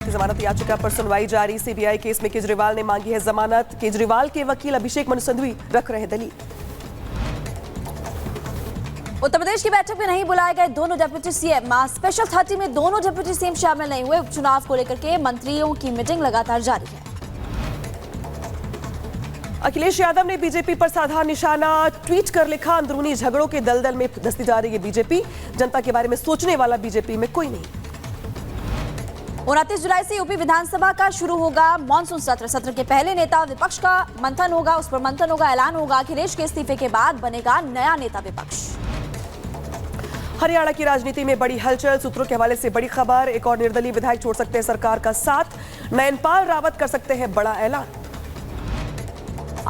जमानत याचिका पर सुनवाई जारी। सीबीआई केस में केजरीवाल ने मांगी है जमानत। केजरीवाल के वकील अभिषेक मनु सिंघवी रख रहे दलील। उत्तर प्रदेश की बैठक में नहीं बुलाए गए दोनों डिप्टी सीएम। स्पेशल 30 में दोनों डिप्टी सीएम शामिल नहीं हुए। उपचुनाव को लेकर के मंत्रियों की मीटिंग लगातार जारी है। अखिलेश यादव ने बीजेपी पर साधा निशाना। ट्वीट कर लिखा, अंदरूनी झगड़ों के दलदल में धंसती जा रही है बीजेपी। जनता के बारे में सोचने वाला बीजेपी में कोई नहीं। 29 जुलाई से यूपी विधानसभा का शुरू होगा मॉनसून सत्र। सत्र के पहले नेता विपक्ष का मंथन होगा, उस पर मंथन होगा, ऐलान होगा। अखिलेश के इस्तीफे के बाद बनेगा नया नेता विपक्ष। हरियाणा की राजनीति में बड़ी हलचल। सूत्रों के हवाले से बड़ी खबर। एक और निर्दलीय विधायक छोड़ सकते हैं सरकार का साथ। नयनपाल रावत कर सकते हैं बड़ा ऐलान।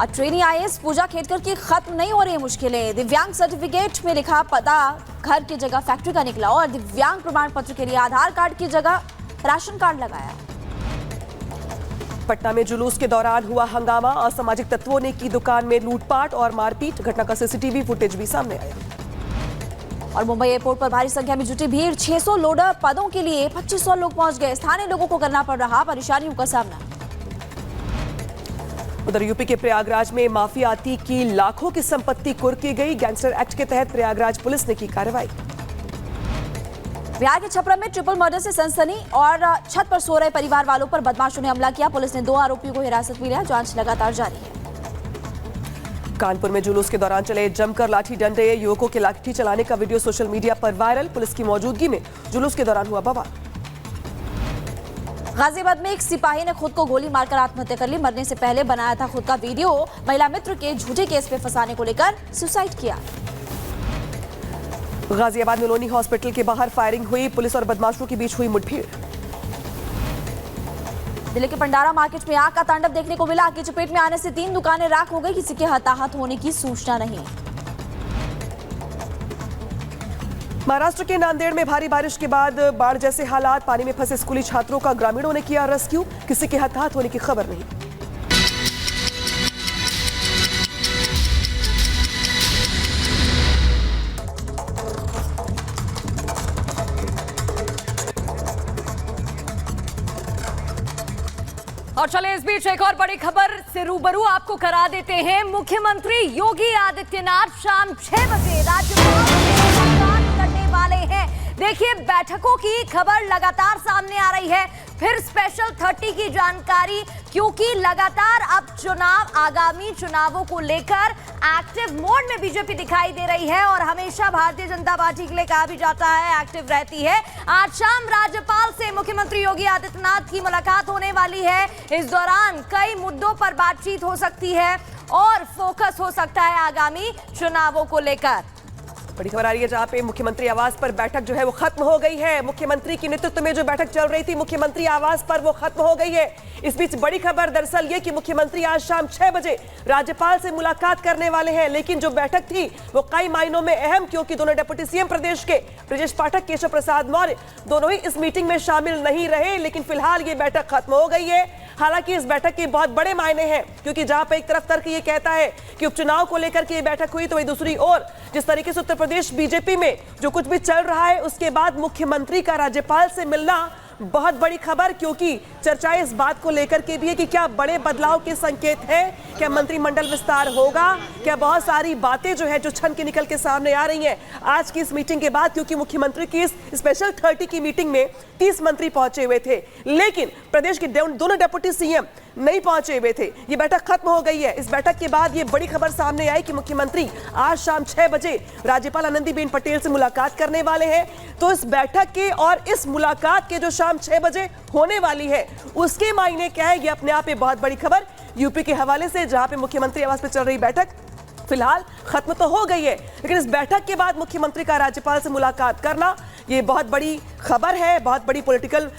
ट्रेनी आईएएस पूजा खेतकर की खत्म नहीं हो रही मुश्किलें। दिव्यांग सर्टिफिकेट में लिखा पता घर की जगह फैक्ट्री का निकला और दिव्यांग प्रमाण पत्र के लिए आधार कार्ड की जगह राशन कार्ड लगाया। पटना में जुलूस के दौरान हुआ हंगामा। असामाजिक तत्वों ने की दुकान में लूटपाट और मारपीट। घटना का सीसीटीवी फुटेज भी सामने आया। और मुंबई एयरपोर्ट पर भारी संख्या में जुटी भीड़। 600 लोडर पदों के लिए 2500 लोग पहुंच गए। स्थानीय लोगों को करना पड़ रहा परेशानियों का सामना। उधर यूपी के प्रयागराज में माफियाती की लाखों की संपत्ति कुर्क की गई। गैंगस्टर एक्ट के तहत प्रयागराज पुलिस ने की कार्रवाई। बिहार के छपरा में ट्रिपल मर्डर से सनसनी और छत पर सो रहे परिवार वालों पर बदमाशों ने हमला किया। पुलिस ने 2 आरोपियों को हिरासत में लिया। जांच लगातार जारी है। कानपुर में जुलूस के दौरान चले जमकर लाठी डंडे। युवकों के लाठी चलाने का वीडियो सोशल मीडिया पर वायरल। पुलिस की मौजूदगी में जुलूस के दौरान हुआ बवाल। गाजियाबाद में एक सिपाही ने खुद को गोली मारकर आत्महत्या कर ली। मरने से पहले बनाया था खुद का वीडियो। महिला मित्र के झूठे केस में फंसाने को लेकर सुसाइड किया। गाजियाबाद में लोनी हॉस्पिटल के बाहर फायरिंग हुई। पुलिस और बदमाशों के बीच हुई मुठभेड़। दिल्ली के पंडारा मार्केट में आग का तांडव देखने को मिला। आग की चपेट में आने से 3 दुकानें राख हो गई। किसी के हताहत होने की सूचना नहीं। महाराष्ट्र के नांदेड़ में भारी बारिश के बाद बाढ़ जैसे हालात। पानी में फंसे स्कूली छात्रों का ग्रामीणों ने किया रेस्क्यू। किसी के हताहत होने की खबर नहीं। और चले इस बीच एक और बड़ी खबर से रूबरू आपको करा देते हैं। मुख्यमंत्री योगी आदित्यनाथ शाम 6 बजे राज्यपाल से मुलाकात करने वाले हैं। देखिए, बैठकों की खबर लगातार सामने आ रही है। फिर स्पेशल 30 की जानकारी, क्योंकि लगातार अब आगामी चुनावों को लेकर एक्टिव मोड में बीजेपी दिखाई दे रही है और हमेशा भारतीय जनता पार्टी के लिए कहा भी जाता है एक्टिव रहती है। आज शाम राज्यपाल से मुख्यमंत्री योगी आदित्यनाथ की मुलाकात होने वाली है। इस दौरान कई मुद्दों पर बातचीत हो सकती है और फोकस हो सकता है आगामी चुनावों को लेकर। बड़ी खबर आ रही है जहां पे मुख्यमंत्री आवास पर बैठक जो है वो खत्म हो गई है। मुख्यमंत्री के नेतृत्व में जो बैठक चल रही थी मुख्यमंत्री आवास पर, वो खत्म हो गई है। इस बीच बड़ी खबर दरअसल ये कि मुख्यमंत्री आज शाम 6 बजे राज्यपाल से मुलाकात करने वाले हैं। लेकिन जो बैठक थी वो कई मायनों में अहम, क्योंकि दोनों डिप्टी सीएम प्रदेश के ब्रजेश पाठक, केशव प्रसाद मौर्य दोनों ही इस मीटिंग में शामिल नहीं रहे। लेकिन फिलहाल ये बैठक खत्म हो गई है। हालांकि इस बैठक के बहुत बड़े मायने हैं, क्योंकि जहां पर एक तरफ तर्क ये कहता है कि उपचुनाव को लेकर के ये बैठक हुई, तो वही दूसरी ओर जिस तरीके से उत्तर प्रदेश बीजेपी में जो कुछ भी चल रहा है उसके बाद मुख्यमंत्री का राज्यपाल से मिलना बहुत बड़ी खबर। क्योंकि चर्चाएं इस बात को लेकर के भी है कि क्या बड़े बदलाव के संकेत है, क्या मंत्रिमंडल विस्तार होगा, क्या बहुत सारी बातें जो है जो छन के निकल के सामने आ रही हैं आज की इस मीटिंग के बाद। क्योंकि मुख्यमंत्री की इस स्पेशल 30 की मीटिंग में 30 मंत्री पहुंचे हुए थे, लेकिन प्रदेश के दोनों डिप्टी सीएम नहीं पहुंचे हुए थे। ये बैठक खत्म हो गई है। इस बैठक के बाद ये बड़ी खबर सामने आई कि मुख्यमंत्री आज शाम 6 बजे राज्यपाल आनंदीबेन पटेल से मुलाकात करने वाले हैं। तो इस बैठक के और इस मुलाकात के जो शाम 6 बजे होने वाली है उसके मायने क्या है, ये अपने आप में बहुत बड़ी खबर। यूपी के हवाले से जहां पे मुख्यमंत्री आवास पर चल रही बैठक फिलहाल खत्म तो हो गई है, लेकिन इस बैठक के बाद मुख्यमंत्री का राज्यपाल से मुलाकात करना ये बहुत बड़ी खबर है, बहुत बड़ी पॉलिटिकल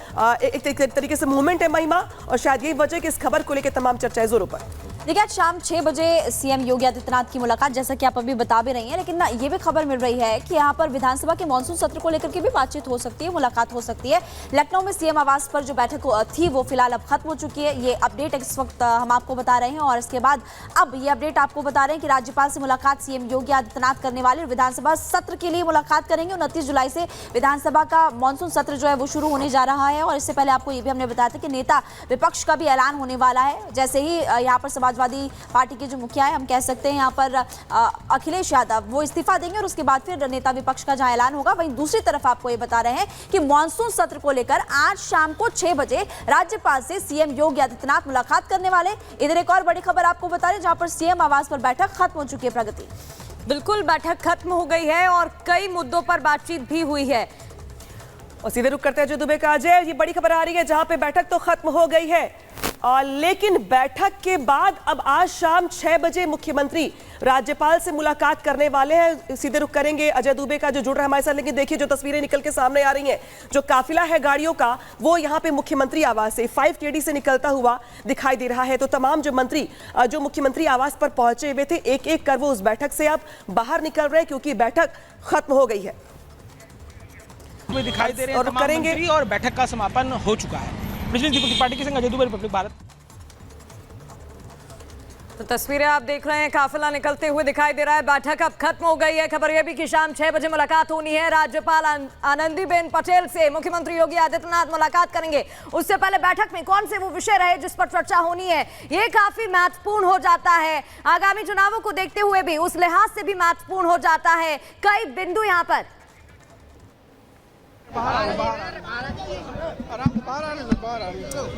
एक तरीके से मूवमेंट है महिमा। और शायद यही वजह कि इस खबर को लेकर तमाम चर्चाएं जोरों पर। देखिए आज शाम 6 बजे सीएम योगी आदित्यनाथ की मुलाकात, जैसा कि आप अभी बता भी रही हैं, लेकिन ना ये भी खबर मिल रही है कि यहाँ पर विधानसभा के मानसून सत्र को लेकर के भी बातचीत हो सकती है, मुलाकात हो सकती है। लखनऊ में सीएम आवास पर जो बैठक थी वो फिलहाल अब खत्म हो चुकी है। ये अपडेट इस वक्त हम आपको बता रहे हैं और इसके बाद अब ये अपडेट आपको बता रहे हैं कि राज्यपाल से मुलाकात सीएम योगी आदित्यनाथ करने वाले, विधानसभा सत्र के लिए मुलाकात करेंगे। 29 जुलाई से विधानसभा का मानसून सत्र जो है वो शुरू होने जा रहा है और इससे पहले आपको ये भी हमने बताया था कि नेता विपक्ष का भी ऐलान होने वाला है। जैसे ही यहाँ पर समाजवादी पार्टी के जो मुखिया है, हम कह सकते हैं यहाँ पर अखिलेश यादव, वो इस्तीफा देंगे और उसके बाद फिर नेता विपक्ष का जहाँ ऐलान होगा, वहीं दूसरी तरफ आपको ये बता रहे हैं कि मानसून सत्र को लेकर आज शाम को 6 बजे राज्यपाल से सीएम योगी आदित्यनाथ मुलाकात करने वाले। इधर एक और बड़ी खबर आपको बता रहे हैं जहां पर सीएम आवास पर बैठक खत्म हो चुकी है। प्रगति बिल्कुल, बैठक खत्म हो गई है और कई मुद्दों पर बातचीत भी हुई है। और सीधे रुक करते हैं अजय दुबे का। अजय, ये बड़ी खबर आ रही है जहां पे बैठक तो खत्म हो गई है लेकिन बैठक के बाद अब आज शाम 6 बजे मुख्यमंत्री राज्यपाल से मुलाकात करने वाले हैं। सीधे रुक करेंगे अजय दुबे का जो जुड़ रहा है हमारे साथ। लेकिन देखिए जो तस्वीरें निकल के सामने आ रही हैं, जो काफिला है गाड़ियों का वो यहाँ पे मुख्यमंत्री आवास से 5 KD से निकलता हुआ दिखाई दे रहा है। तो तमाम जो मंत्री जो मुख्यमंत्री आवास पर पहुंचे हुए थे, एक एक कर वो उस बैठक से अब बाहर निकल रहे हैं क्योंकि बैठक खत्म हो गई है। दिखाई दे रहे हैं तमाम मंत्री और बैठक का समापन हो चुका है। दीपक पार्टी के संग अजय दुबे, रिपब्लिक भारत। तो तस्वीरें आप देख रहे हैं, काफिला निकलते हुए दिखाई दे रहा है। बैठक अब खत्म हो गई है। खबर यह भी कि शाम 6 बजे मुलाकात होनी है। राज्यपाल आनंदीबेन पटेल से मुख्यमंत्री योगी आदित्यनाथ मुलाकात करेंगे। उससे पहले बैठक में कौन से वो विषय रहे जिस पर चर्चा होनी है, ये काफी महत्वपूर्ण हो जाता है। आगामी चुनावों को देखते हुए भी उस लिहाज से भी महत्वपूर्ण हो जाता है। कई बिंदु यहाँ पर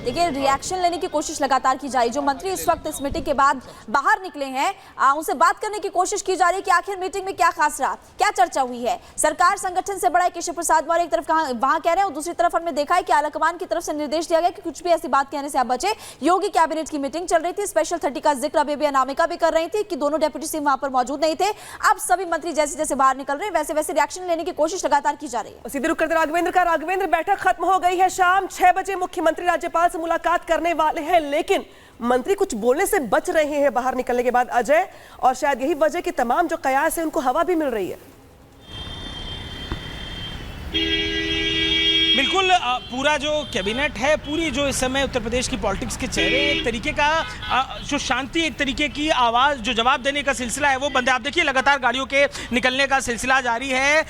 देखिए रिएक्शन लेने की कोशिश लगातार की जा रही है। जो मंत्री इस वक्त इस मीटिंग के बाद बाहर निकले हैं उनसे बात करने की कोशिश की जा रही है कि आखिर मीटिंग में क्या खास रहा, क्या चर्चा हुई है। सरकार संगठन से बड़ा है केशव प्रसाद मौर्य एक तरफ वहां कह रहे हैं और दूसरी तरफ हमने देखा है कि आलाकमान की तरफ से निर्देश दिया गया कि कुछ भी ऐसी बात कहने से आप बचे। योगी कैबिनेट की मीटिंग चल रही थी, स्पेशल 30 का जिक्र अभी अनामिका भी कर रही थी कि दोनों डेप्यूटी सीएम वहां पर मौजूद नहीं थे। अब सभी मंत्री जैसे जैसे बाहर निकल रहे हैं वैसे वैसे रिएक्शन लेने की कोशिश लगातार की जा रही है। सीधे रुक करते राघवेंद्र का। राघवेंद्र, बैठक खत्म हो गई है। शाम 6 बजे मुख्यमंत्री राज्यपाल से मुलाकात करने वाले हैं लेकिन मंत्री कुछ बोलने से बच रहे हैं बाहर निकलने के बाद अजय, और शायद यही वजह कि तमाम जो कयास है उनको हवा भी मिल रही है। बिल्कुल, पूरा जो कैबिनेट है, पूरी जो इस समय उत्तर प्रदेश की पॉलिटिक्स के चेहरे, एक तरीके का जो शांति, एक तरीके की आवाज़, जो जवाब देने का सिलसिला है वो बंद है। आप देखिए लगातार गाड़ियों के निकलने का सिलसिला जारी है।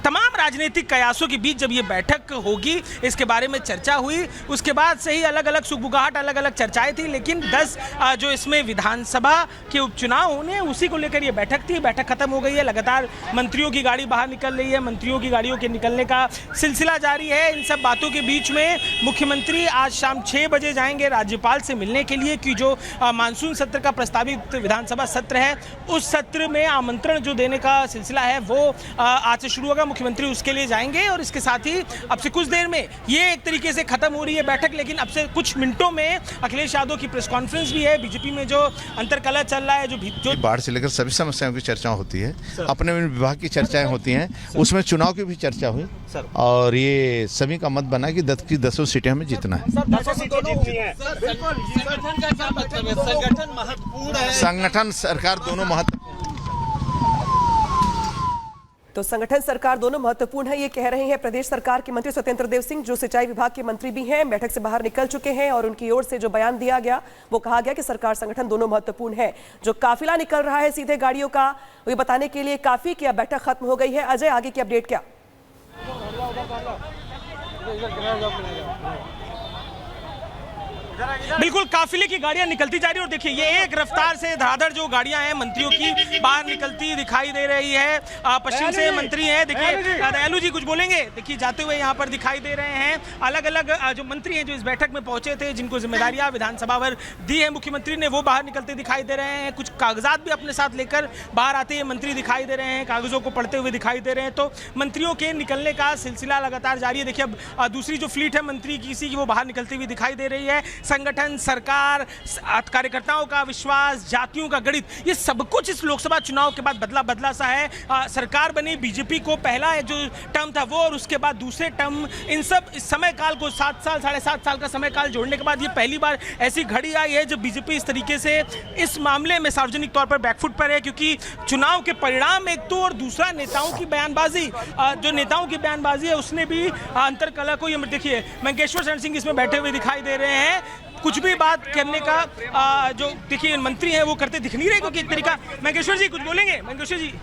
तमाम राजनीतिक कयासों के बीच जब ये बैठक होगी, इसके बारे में चर्चा हुई, उसके बाद से ही अलग अलग सुगबुगाहट, अलग अलग चर्चाएं थी। लेकिन 10 जो इसमें विधानसभा के उपचुनाव होने, उसी को लेकर ये बैठक थी। बैठक खत्म हो गई है। लगातार मंत्रियों की गाड़ी बाहर निकल रही है, मंत्रियों की गाड़ियों के निकलने का सिलसिला जारी है। इन सब बातों के बीच में मुख्यमंत्री आज शाम 6 बजे जाएंगे राज्यपाल से मिलने के लिए कि जो मानसून सत्र का प्रस्तावित विधानसभा सत्र है, उस सत्र में आमंत्रण जो देने का सिलसिला है वो आज से शुरू होगा। मुख्यमंत्री उसके लिए जाएंगे और इसके साथ ही अब से कुछ देर में ये एक तरीके से खत्म हो रही है बैठक। लेकिन अब से कुछ मिनटों में अखिलेश यादव की प्रेस कॉन्फ्रेंस भी है। बीजेपी में जो अंतरकलह चल रहा है, जो बाढ़ से लेकर सभी समस्याओं की चर्चा होती है, अपने विभाग की चर्चाएं होती हैं, उसमें चुनाव की भी चर्चा हुई और ये सभी का मत बना कि 10 की 10 सीटें हमें जीतना है। संगठन सरकार दोनों महत्वपूर्ण, तो संगठन सरकार दोनों महत्वपूर्ण है, ये कह रहे हैं प्रदेश सरकार के मंत्री स्वतंत्र देव सिंह, जो सिंचाई विभाग के मंत्री भी हैं, बैठक से बाहर निकल चुके हैं और उनकी ओर से जो बयान दिया गया वो कहा गया कि सरकार संगठन दोनों महत्वपूर्ण है। जो काफिला निकल रहा है सीधे गाड़ियों का, वो बताने के लिए काफी कि अब बैठक खत्म हो गई है। अजय, आगे की अपडेट क्या? बिल्कुल, काफिले की गाड़ियां निकलती जा रही है और देखिए ये एक रफ्तार से धड़ाधड़ जो गाड़ियां हैं मंत्रियों की बाहर निकलती दिखाई दे रही है। पश्चिम से मंत्री हैं, देखिए दयालु जी कुछ बोलेंगे, देखिए जाते हुए यहाँ पर दिखाई दे रहे हैं। अलग अलग जो मंत्री हैं जो इस बैठक में पहुंचे थे, जिनको जिम्मेदारियां विधानसभा पर दी है मुख्यमंत्री ने, वो बाहर निकलते दिखाई दे रहे हैं। कुछ कागजात भी अपने साथ लेकर बाहर आते हुए मंत्री दिखाई दे रहे हैं, कागजों को पढ़ते हुए दिखाई दे रहे हैं। तो मंत्रियों के निकलने का सिलसिला लगातार जारी है। देखिए अब दूसरी जो फ्लीट है मंत्री की, इसी की वो बाहर निकलती हुई दिखाई दे रही है। संगठन, सरकार, कार्यकर्ताओं का विश्वास, जातियों का गणित, ये सब कुछ इस लोकसभा चुनाव के बाद बदला सा है। सरकार बनी, बीजेपी को पहला जो टर्म था वो और उसके बाद दूसरे टर्म, इन सब इस समय काल को 7 साल 7.5 साल का समय काल जोड़ने के बाद ये पहली बार ऐसी घड़ी आई है जब बीजेपी इस तरीके से इस मामले में सार्वजनिक तौर पर बैकफुट पर है, क्योंकि चुनाव के परिणाम एक तो और दूसरा नेताओं की बयानबाजी, जो नेताओं की बयानबाजी है उसने भी अंतर कला को, ये देखिए मंगेश्वर शरण सिंह इसमें बैठे हुए दिखाई दे रहे हैं, कुछ भी बात करने का जो देखिए मंत्री हैं वो करते दिख नहीं रहे, क्योंकि एक तरीका। मंगेश्वर जी कुछ बोलेंगे? मंगेश्वर जी